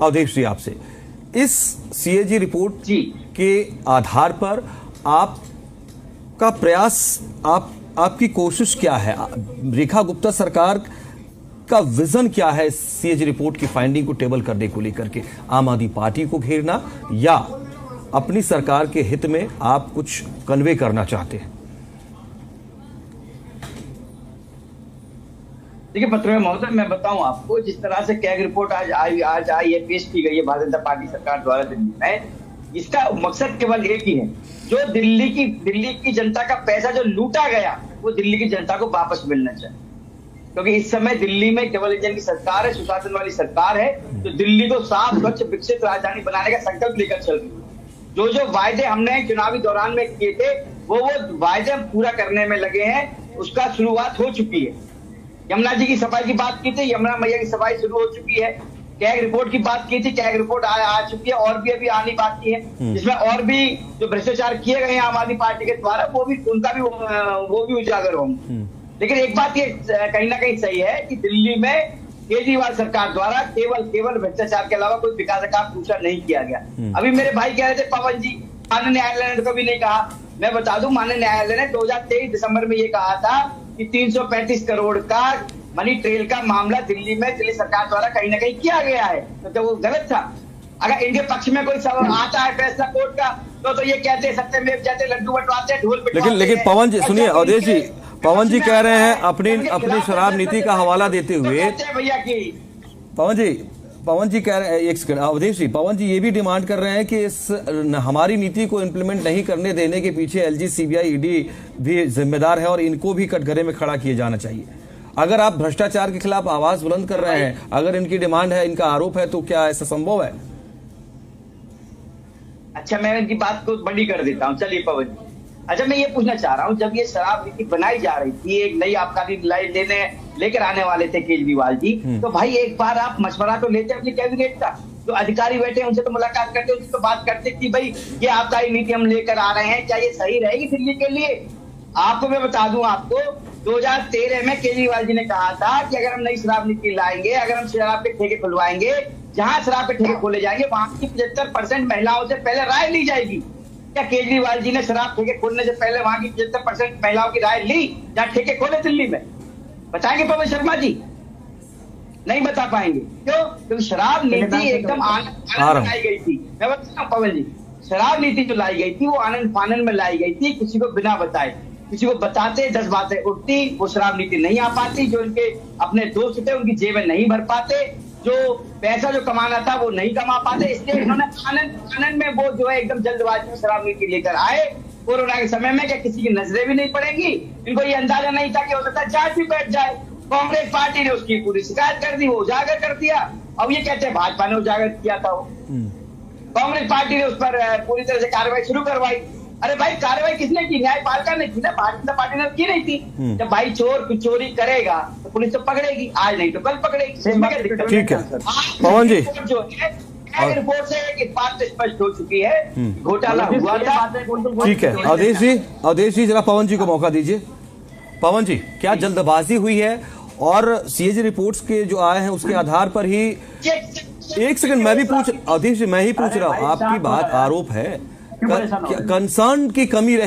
अवधेश जी आपसे, इस CAG report के आधार पर आपका प्रयास, आपकी कोशिश क्या है? रेखा गुप्ता सरकार का विजन क्या है सीएजी रिपोर्ट की फाइंडिंग को टेबल करने को लेकर के? आम आदमी पार्टी को घेरना या अपनी सरकार के हित में आप कुछ कन्वे करना चाहते हैं? देखिए पत्रकार महोदय, मैं बताऊं आपको, जिस तरह से कैग रिपोर्ट आज आई है, पेश की गई है भारतीय जनता पार्टी सरकार द्वारा दिल्ली में, इसका मकसद केवल एक ही है, जो दिल्ली की जनता का पैसा जो लूटा गया वो दिल्ली की जनता को वापस मिलना चाहिए। क्योंकि इस समय दिल्ली में केवल इंडियन की सरकार है, सुशासन वाली सरकार है, तो दिल्ली को साफ स्वच्छ विकसित राजधानी बनाने का संकल्प लेकर चल रही है। जो वायदे हमने चुनावी दौरान में किए थे वो वायदे हम पूरा करने में लगे हैं, उसका शुरुआत हो चुकी है। यमुना जी की सफाई की बात की थी, यमुना मैया की सफाई शुरू हो चुकी है। कैग रिपोर्ट की बात की थी, कैग रिपोर्ट आ चुकी है, और भी अभी आनी बाकी है, जिसमें और भी जो भ्रष्टाचार किए गए हैं आम आदमी पार्टी के द्वारा वो भी उजागर होंगे। लेकिन एक बात ये कहीं ना कहीं सही है कि दिल्ली में केजरीवाल सरकार द्वारा केवल भ्रष्टाचार के अलावा कोई विकास का दूसरा नहीं किया गया। अभी मेरे भाई कह रहे थे पवन जी, माननीय न्यायालय ने कभी नहीं कहा। मैं बता दूं, माननीय न्यायालय ने 2023 दिसंबर में ये कहा था कि 335 करोड़ का मनी ट्रेल का मामला दिल्ली सरकार द्वारा कहीं ना कहीं किया गया है, तो वो गलत था। अगर इनके पक्ष में कोई सवाल आता है फैसला कोर्ट का तो ये कहते हैं सत्यमेव जयते, लड्डू बंटवाते हैं, ढोल पिटवाते हैं। लेकिन पवन जी सुनिए, अवधेश जी, पवन जी कह रहे हैं अपनी शराब नीति का हवाला देते हुए, भैया की पवन जी कह रहे हैं, एक सेकंड अवधेश जी, पवन जी ये भी डिमांड कर रहे हैं कि इस हमारी नीति को इंप्लीमेंट नहीं करने देने के पीछे एलजी, सीबीआई, ईडी भी जिम्मेदार है और इनको भी कटघरे में खड़ा किया जाना चाहिए। अगर आप भ्रष्टाचार के खिलाफ आवाज बुलंद कर रहे हैं, अगर इनकी डिमांड है, इनका आरोप है, तो क्या ऐसा संभव है? अच्छा, मैं इनकी बात को बड़ी कर देता हूँ। चलिए पवन जी, अच्छा मैं ये पूछना चाह रहा हूँ, जब ये शराब नीति बनाई जा रही थी, एक नई आबकारी लेकर आने वाले थे केजरीवाल जी, तो भाई एक बार आप मशवरा तो लेते अपनी कैबिनेट का, जो अधिकारी बैठे उनसे तो मुलाकात करते, उनसे तो बात करते कि भाई ये आबकारी नीति हम लेकर आ रहे हैं, क्या ये सही रहेगी दिल्ली के लिए? आपको मैं बता दूं, आपको 2013 में केजरीवाल जी ने कहा था कि अगर हम नई शराब नीति लाएंगे, अगर हम शराब के ठेके खुलवाएंगे, जहां शराब के ठेके खोले जाएंगे वहां की 75% महिलाओं से पहले राय ली जाएगी। क्या केजरीवाल जी ने शराब ठेके खोलने से पहले वहां की 75% महिलाओं की राय ली जहां ठेके खोले दिल्ली में? बताएंगे पवन शर्मा जी? नहीं बता पाएंगे। क्यों? क्योंकि शराब नीति एकदम आनंद लाई गई थी। मैं बताता हूं पवन जी, शराब नीति जो लाई गई थी वो आनंद फानंद में लाई गई थी, किसी को बिना बताए। किसी को बताते 10 बातें उठती, वो शराब नीति नहीं आ पाती। जो उनके अपने दोस्त थे उनकी जेबें नहीं भर पाते, जो पैसा जो कमाना था वो नहीं कमा पाते। इसलिए इन्होंने आनंद में वो जो है एकदम जल्दबाजी में शराब नीति लेकर आए। कोरोना के समय में क्या किसी की नजरें भी नहीं पड़ेंगी? इनको ये अंदाजा नहीं था कि हो सकता है जांच भी बैठ जाए। कांग्रेस पार्टी ने उसकी पूरी शिकायत कर दी, वो उजागर कर दिया। अब ये कहते हैं भाजपा ने उजागर किया था। कांग्रेस पार्टी ने उस पर पूरी तरह से कार्रवाई शुरू करवाई। अरे भाई, कार्रवाई किसने की? न्यायपालिका ने की ना, भारतीय जनता पार्टी ने की नहीं थी। जब भाई चोर चोरी करेगा तो पुलिस तो पकड़ेगी, आज नहीं तो कल पकड़ेगी। ठीक है पवन जी, जो है रिपोर्ट से एक बात स्पष्ट हो चुकी है, घोटाला हुआ था। ठीक है अवधेश जी जरा पवन जी को मौका दीजिए। पवन जी, क्या जल्दबाजी हुई है और सीएजी रिपोर्ट्स के जो आए हैं उसके आधार पर ही? एक सेकंड, मैं भी पूछ, अवधेश जी मैं ही पूछ रहा हूँ, आपकी बात आरोप है, कंसर्न की कमी